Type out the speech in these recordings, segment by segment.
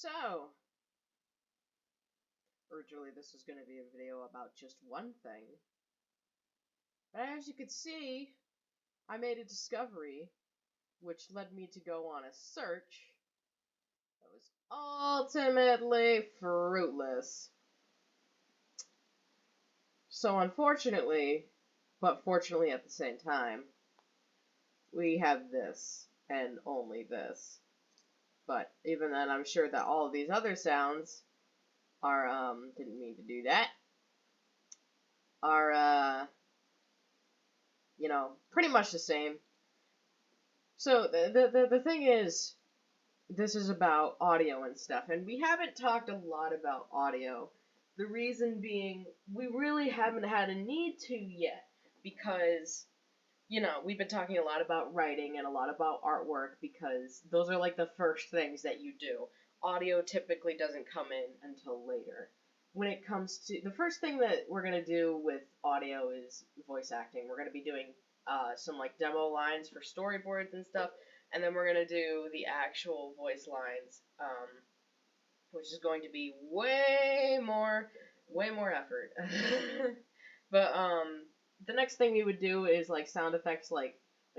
So, originally this was going to be a video about just one thing, but as you could see, I made a discovery which led me to go on a search that was ultimately fruitless. So unfortunately, but fortunately at the same time, we have this, and only this. But even then, I'm sure that all of these other sounds are, didn't mean to do that, are, pretty much the same. So the thing is, this is about audio and stuff, and we haven't talked a lot about audio. The reason being, we really haven't had a need to yet, because, we've been talking a lot about writing and a lot about artwork, because those are like the first things that you do. Audio typically doesn't come in until later. When it comes to, the first thing that we're going to do with audio is voice acting. We're going to be doing some like demo lines for storyboards and stuff, and then we're going to do the actual voice lines, which is going to be way more effort. But the next thing we would do is like sound effects, like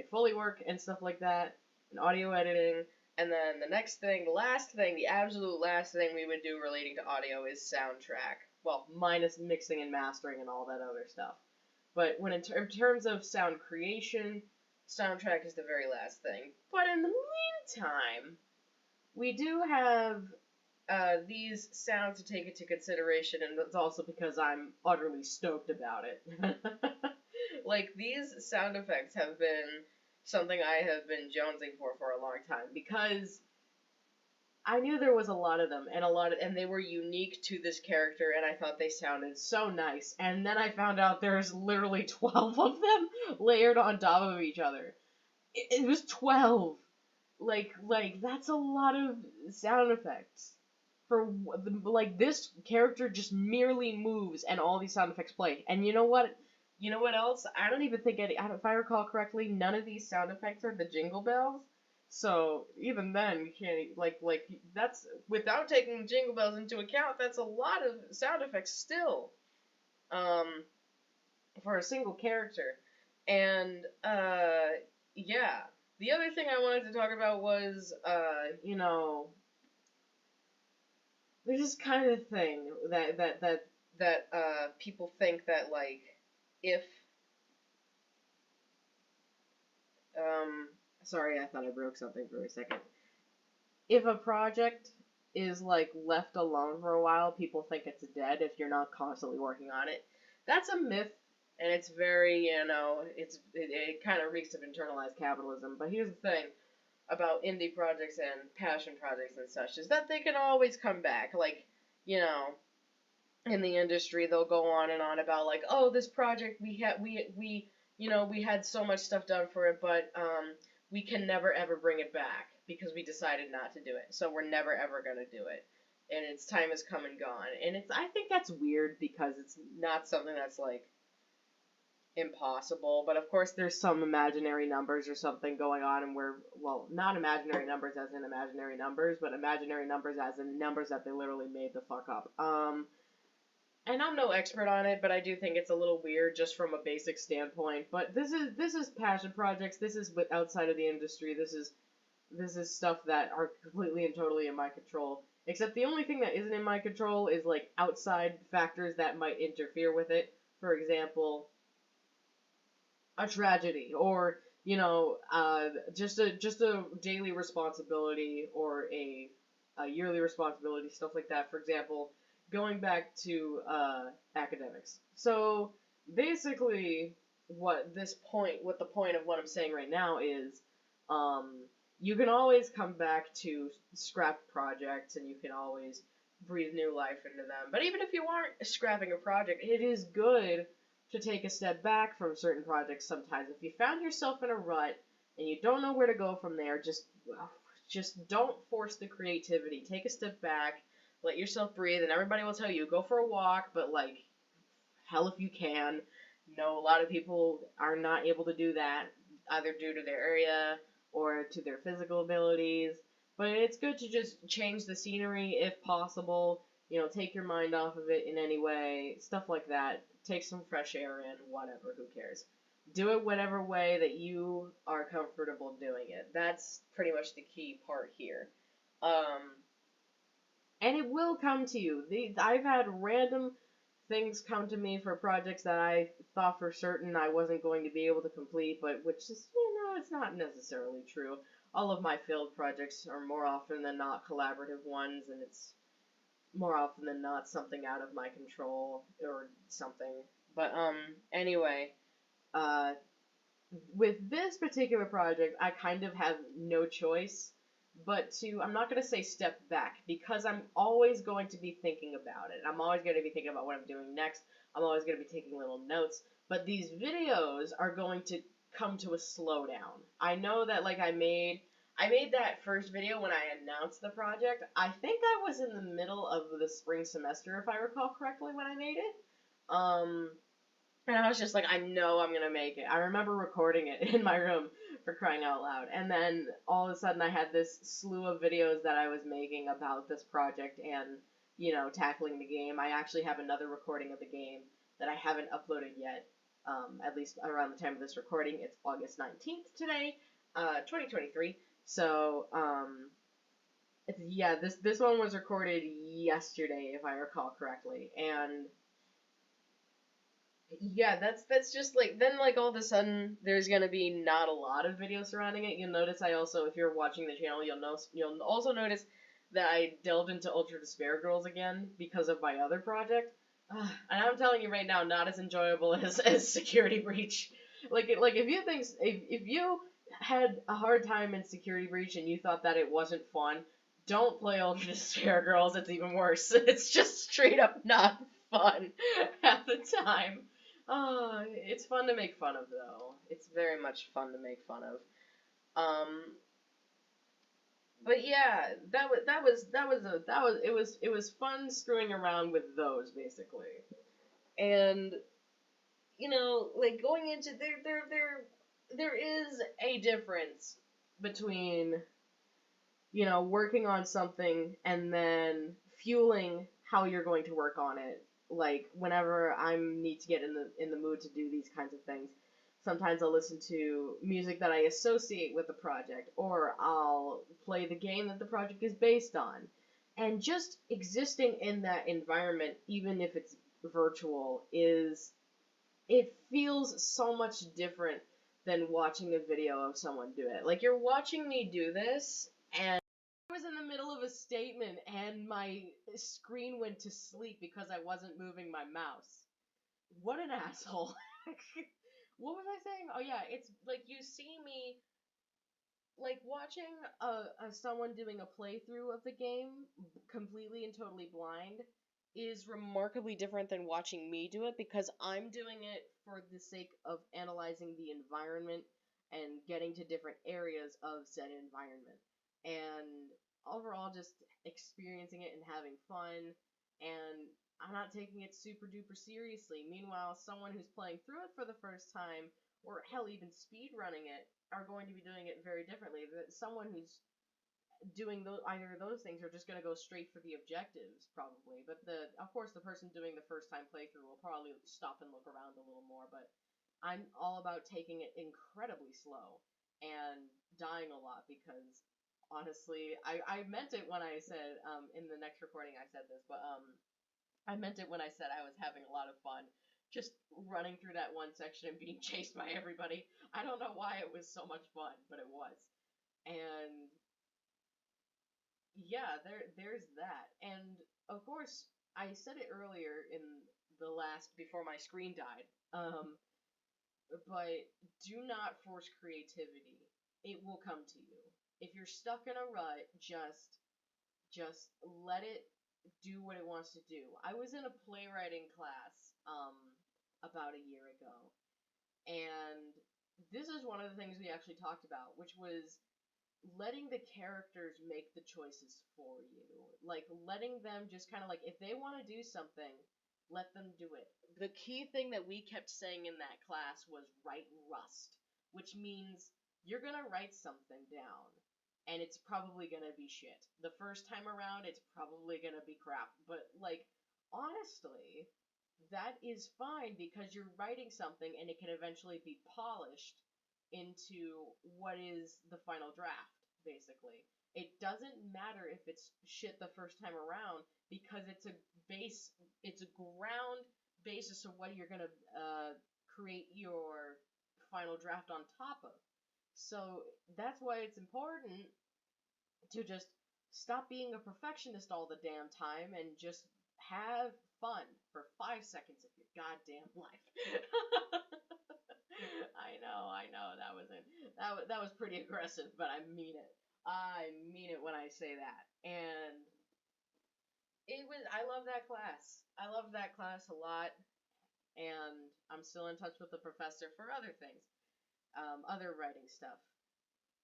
Foley work and stuff like that, and audio editing. And then the next thing, the absolute last thing we would do relating to audio is soundtrack. Well, minus mixing and mastering and all that other stuff. But when in terms of sound creation, soundtrack is the very last thing. But in the meantime, we do have these sounds to take into consideration, and that's also because I'm utterly stoked about it. Like, these sound effects have been something I have been jonesing for a long time, because I knew there was a lot of them, and they were unique to this character, and I thought they sounded so nice. And then I found out there's literally 12 of them layered on top of each other. It was 12. Like, that's a lot of sound effects. Like, this character just merely moves and all these sound effects play. And you know what? You know what else? I don't even think if I recall correctly, none of these sound effects are the jingle bells. So even then, you can't, that's, without taking jingle bells into account, that's a lot of sound effects still, for a single character. And, yeah. The other thing I wanted to talk about was, there's this kind of thing that people think that, like, if sorry, I thought I broke something for a second. If a project is like left alone for a while, people think it's dead if you're not constantly working on it. That's a myth, and it's very, it kind of reeks of internalized capitalism. But here's the thing about indie projects and passion projects and such, is that they can always come back. Like, in the industry, they'll go on and on about, like, oh, this project, we had so much stuff done for it, but we can never ever bring it back because we decided not to do it. So we're never ever gonna do it, and its time has come and gone. And I think that's weird, because it's not something that's like impossible. But of course, there's some imaginary numbers or something going on, and not imaginary numbers as in imaginary numbers, but imaginary numbers as in numbers that they literally made the fuck up. And I'm no expert on it, but I do think it's a little weird just from a basic standpoint. But this is passion projects. This is outside of the industry. This is stuff that are completely and totally in my control. Except the only thing that isn't in my control is like outside factors that might interfere with it. For example, a tragedy, or just a daily responsibility, or a yearly responsibility, stuff like that. For example, going back to academics. So basically, what the point of what I'm saying right now is, you can always come back to scrap projects, and you can always breathe new life into them. But even if you aren't scrapping a project, it is good to take a step back from certain projects sometimes. If you found yourself in a rut and you don't know where to go from there, just don't force the creativity. Take a step back, let yourself breathe, and everybody will tell you, go for a walk, but, like, hell if you can. No, a lot of people are not able to do that, either due to their area or to their physical abilities. But it's good to just change the scenery if possible. Take your mind off of it in any way, stuff like that. Take some fresh air in, whatever, who cares? Do it whatever way that you are comfortable doing it. That's pretty much the key part here. Um, and it will come to you. I've had random things come to me for projects that I thought for certain I wasn't going to be able to complete, but which is, it's not necessarily true. All of my failed projects are more often than not collaborative ones, and it's more often than not something out of my control or something. But anyway, uh, with this particular project, I kind of have no choice but to, I'm not going to say step back, because I'm always going to be thinking about it. I'm always going to be thinking about what I'm doing next. I'm always going to be taking little notes. But these videos are going to come to a slowdown. I know that, like, I made that first video when I announced the project. I think I was in the middle of the spring semester, if I recall correctly, when I made it. And I was just like, I know I'm gonna make it. I remember recording it in my room, for crying out loud. And then all of a sudden I had this slew of videos that I was making about this project and, tackling the game. I actually have another recording of the game that I haven't uploaded yet, at least around the time of this recording. It's August 19th today, 2023. So, yeah, this one was recorded yesterday, if I recall correctly. And yeah, that's just like, then, like, all of a sudden there's gonna be not a lot of videos surrounding it. You'll notice I also, if you're watching the channel, you'll also notice that I delved into Ultra Despair Girls again because of my other project. And I'm telling you right now, not as enjoyable as Security Breach. Like if you had a hard time in Security Breach and you thought that it wasn't fun, don't play Ultra Despair Girls. It's even worse. It's just straight up not fun half the time. It's fun to make fun of, though. It's very much fun to make fun of. But yeah, it was fun screwing around with those, basically. And like, going into there is a difference between working on something and then fueling how you're going to work on it. Like, whenever I need to get in the mood to do these kinds of things, sometimes I'll listen to music that I associate with the project, or I'll play the game that the project is based on. And just existing in that environment, even if it's virtual, it feels so much different than watching a video of someone do it. Like, you're watching me do this, and I was in the middle of a statement and my screen went to sleep because I wasn't moving my mouse. What an asshole. What was I saying? Oh yeah, it's like, you see me, like, watching someone doing a playthrough of the game completely and totally blind is remarkably different than watching me do it, because I'm doing it for the sake of analyzing the environment and getting to different areas of said environment. And overall, just experiencing it and having fun, and I'm not taking it super duper seriously. Meanwhile, someone who's playing through it for the first time, or hell, even speed running it, are going to be doing it very differently. Someone who's doing either of those things are just going to go straight for the objectives, probably. But of course, the person doing the first time playthrough will probably stop and look around a little more. But I'm all about taking it incredibly slow and dying a lot, because honestly, I meant it when I said, in the next recording I said this, but I meant it when I said I was having a lot of fun just running through that one section and being chased by everybody. I don't know why it was so much fun, but it was. And yeah, there's that. And of course, I said it earlier in the last, before my screen died. But do not force creativity. It will come to you. If you're stuck in a rut, just let it do what it wants to do. I was in a playwriting class about a year ago, and this is one of the things we actually talked about, which was letting the characters make the choices for you. Like, letting them just kind of, like, if they want to do something, let them do it. The key thing that we kept saying in that class was write rust, which means you're going to write something down, and it's probably gonna be shit. The first time around, it's probably gonna be crap. But, like, honestly, that is fine because you're writing something and it can eventually be polished into what is the final draft, basically. It doesn't matter if it's shit the first time around because it's a ground basis of what you're gonna create your final draft on top of. So that's why it's important to just stop being a perfectionist all the damn time and just have fun for 5 seconds of your goddamn life. I know, that was pretty aggressive, but I mean it. I mean it when I say that. And I love that class. I love that class a lot, and I'm still in touch with the professor for other things, other writing stuff,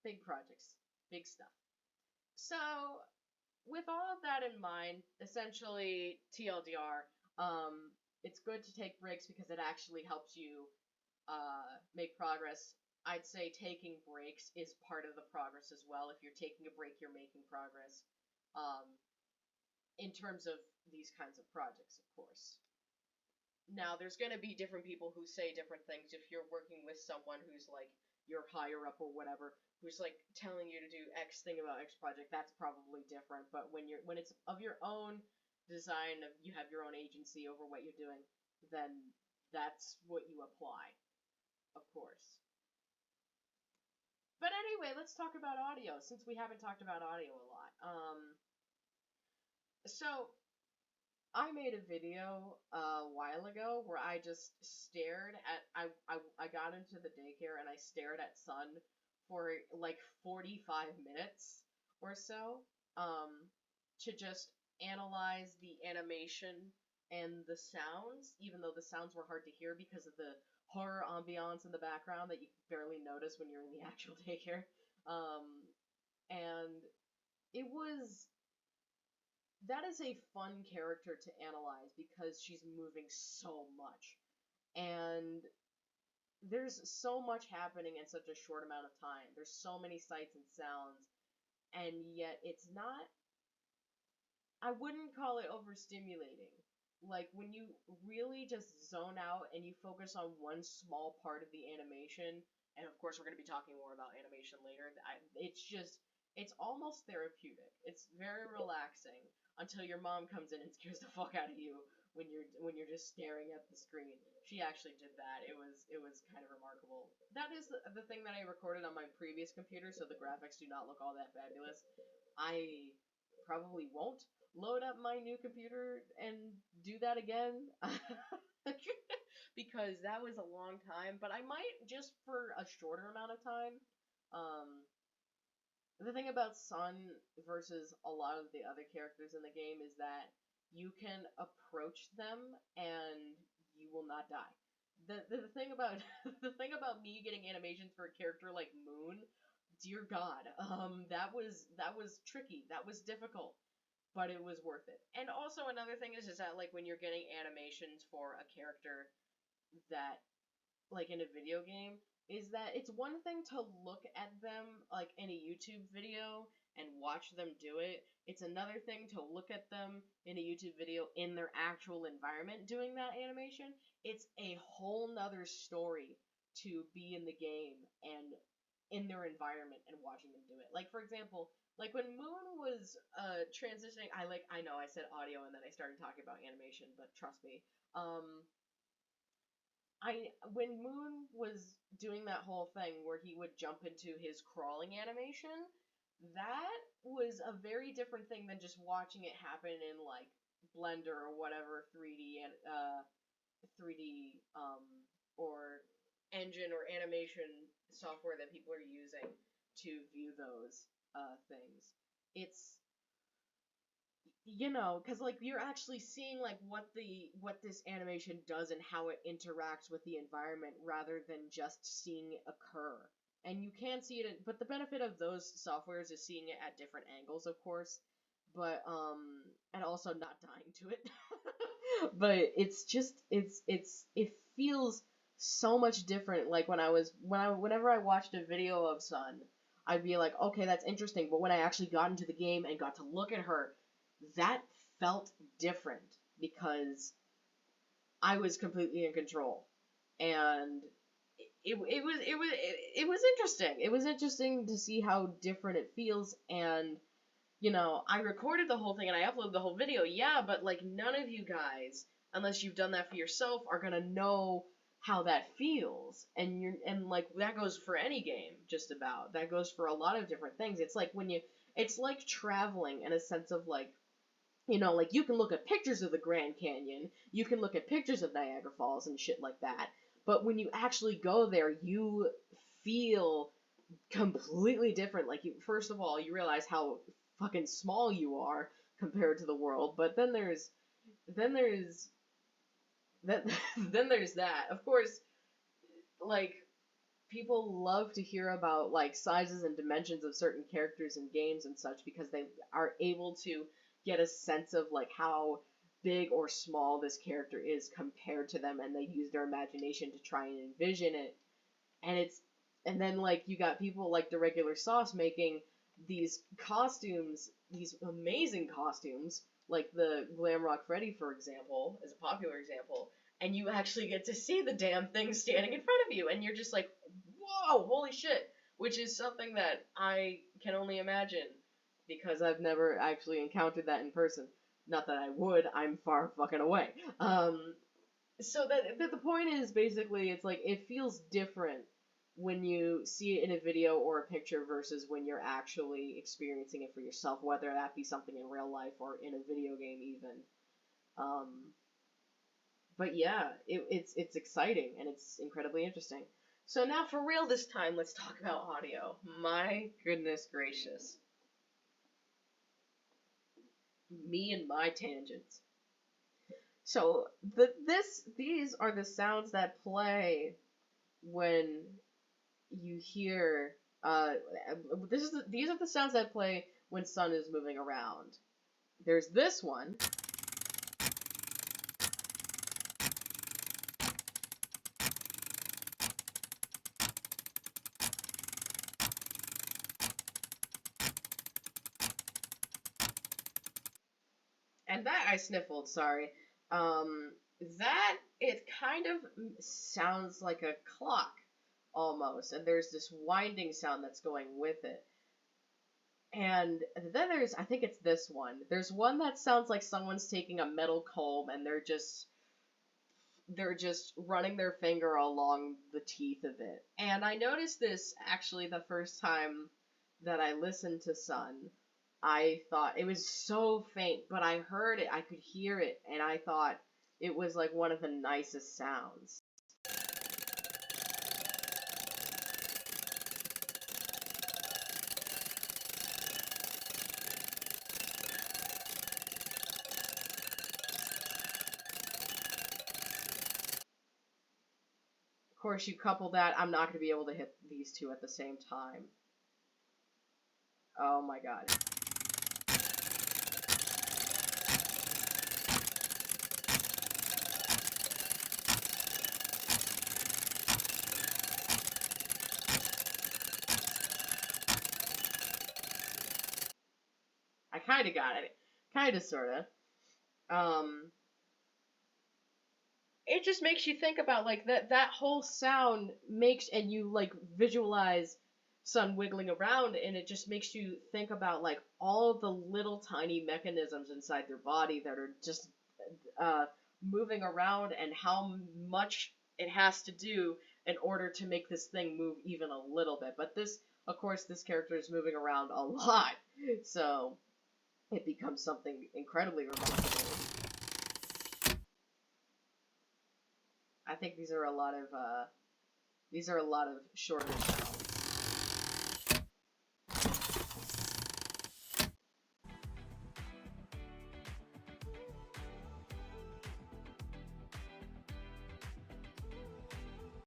big projects, big stuff. So, with all of that in mind, essentially TLDR, it's good to take breaks because it actually helps you make progress. I'd say taking breaks is part of the progress as well. If you're taking a break, you're making progress. Um, in terms of these kinds of projects, of course. Now, there's going to be different people who say different things. If you're working with someone who's like your higher up or whatever, who's like telling you to do X thing about X project, that's probably different. But when it's of your own design, you have your own agency over what you're doing, then that's what you apply, of course. But anyway, let's talk about audio since we haven't talked about audio a lot. So I made a video a while ago where I just stared at I got into the daycare and I stared at Sun for like 45 minutes or so to just analyze the animation and the sounds, even though the sounds were hard to hear because of the horror ambiance in the background that you barely notice when you're in the actual daycare. And it was that is a fun character to analyze because she's moving so much. And there's so much happening in such a short amount of time. There's so many sights and sounds, and yet it's not, I wouldn't call it overstimulating. Like when you really just zone out and you focus on one small part of the animation, and of course we're going to be talking more about animation later, it's almost therapeutic. It's very relaxing until your mom comes in and scares the fuck out of you when you're just staring at the screen. She actually did that. It was kind of remarkable. That is the thing that I recorded on my previous computer, so the graphics do not look all that fabulous. I probably won't load up my new computer and do that again because that was a long time, but I might just for a shorter amount of time. Um, the thing about Sun versus a lot of the other characters in the game is that you can approach them and you will not die. The thing about the thing about me getting animations for a character like Moon, dear God, that was tricky. That was difficult, but it was worth it. And also another thing is that like when you're getting animations for a character that like in a video game is that it's one thing to look at them like in a YouTube video and watch them do it. It's another thing to look at them in a YouTube video in their actual environment doing that animation. It's a whole nother story to be in the game and in their environment and watching them do it. Like for example, like when Moon was transitioning, I know I said audio and then I started talking about animation, but trust me. When Moon was doing that whole thing where he would jump into his crawling animation, that was a very different thing than just watching it happen in like Blender or whatever 3D and 3D or engine or animation software that people are using to view those things. It's because like you're actually seeing like what this animation does and how it interacts with the environment rather than just seeing it occur. And you can see it, but the benefit of those softwares is seeing it at different angles, of course, but and also not dying to it. But it feels so much different. Like whenever I watched a video of Sun, I'd be like, okay, that's interesting. But when I actually got into the game and got to look at her, that felt different because I was completely in control, and it was interesting. It was interesting to see how different it feels, and I recorded the whole thing and I uploaded the whole video. Yeah, but like none of you guys, unless you've done that for yourself, are gonna know how that feels. And like that goes for any game, just about. That goes for a lot of different things. It's like traveling in a sense of like, like you can look at pictures of the Grand Canyon, you can look at pictures of Niagara Falls and shit like that, but when you actually go there, you feel completely different. Like, first of all, you realize how fucking small you are compared to the world, but then there's that then there's that. Of course, like, people love to hear about like sizes and dimensions of certain characters in games and such because they are able to get a sense of like how big or small this character is compared to them, and they use their imagination to try and envision it. And then like you got people like the regular sauce making these costumes, these amazing costumes, like the Glamrock Freddy, for example, is a popular example, and you actually get to see the damn thing standing in front of you, and you're just like, whoa, holy shit, which is something that I can only imagine because I've never actually encountered that in person. Not that I would, I'm far fucking away. So that the point is basically it's like it feels different when you see it in a video or a picture versus when you're actually experiencing it for yourself, whether that be something in real life or in a video game even. Um, but yeah, it's exciting and it's incredibly interesting. So now for real this time, let's talk about audio. My goodness gracious. Me and my tangents. So these are the sounds that play when you hear these are the sounds that play when Sun is moving around. There's this one. And that I sniffled, sorry. That it kind of sounds like a clock almost, and there's this winding sound that's going with it. And then I think it's this one. There's one that sounds like someone's taking a metal comb and they're just running their finger along the teeth of it. And I noticed this actually the first time that I listened to Sun. I thought it was so faint, but I heard it, I could hear it, and I thought it was like one of the nicest sounds. Of course, you couple that, I'm not going to be able to hit these two at the same time. Oh my god. I kind of got it. Kind of, sort of. It just makes you think about like that whole sound makes, and you like visualize Sun wiggling around, and it just makes you think about like all the little tiny mechanisms inside their body that are just uh, moving around, and how much it has to do in order to make this thing move even a little bit. But of course, this character is moving around a lot, so it becomes something incredibly remarkable. I think these are a lot of shorter sounds.